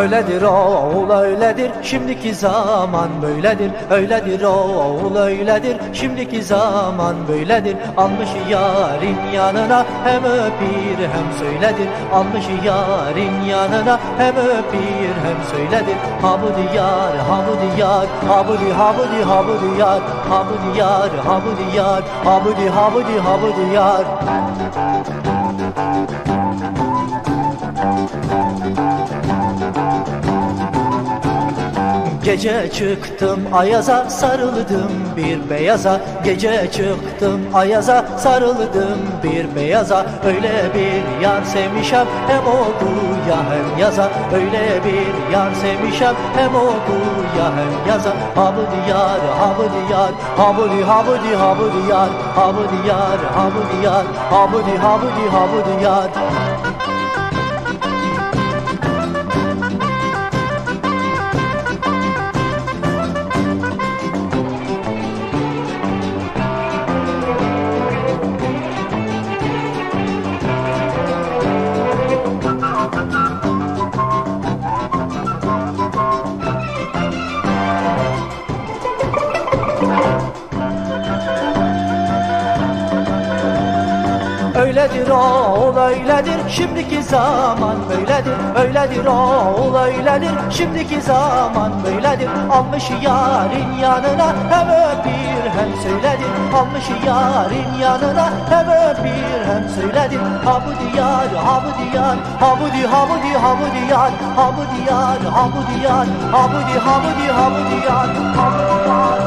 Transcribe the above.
Öyledir oğul öyledir, şimdiki zaman böyledir. Öyledir oğul öyledir, şimdiki zaman böyledir. Almış yarın yanına hem öpür hem söyledir. Almış yarın yanına hem öpür hem söyledir. Ha bu diyar, ha bu diyar, ha bu di, ha bu di, ha bu diyar, ha bu diyar, ha bu diyar, ha bu di, ha bu di, ha bu diyar. Gece çıktım ayaza, sarıldım bir beyaza. Gece çıktım ayaza, sarıldım bir beyaza. Öyle bir yar sevmişem, hem oldu ya hem yaza. Öyle bir yar sevmişem, hem oldu ya hem yaza. Ha bu diyar, ha bu diyar, ha bu di, ha bu di, ha bu diyar, ha bu diyar, ha bu diyar, ha bu di, ha bu di, ha bu diyar. Öyledir oğul öyledir, şimdiki zaman böyledir. Öyledir oğul öyledir, şimdiki zaman böyledir. Almış yarın yanına hem öpür hem söyledir. Almış yarın yanına hem öpür hem söyledir. Ha bu diyar, ha bu diyar, ha bu di, ha bu di, ha bu diyar, ha bu diyar, ha bu diyar, ha bu di, ha bu di, ha bu diyar, ha bu diyar.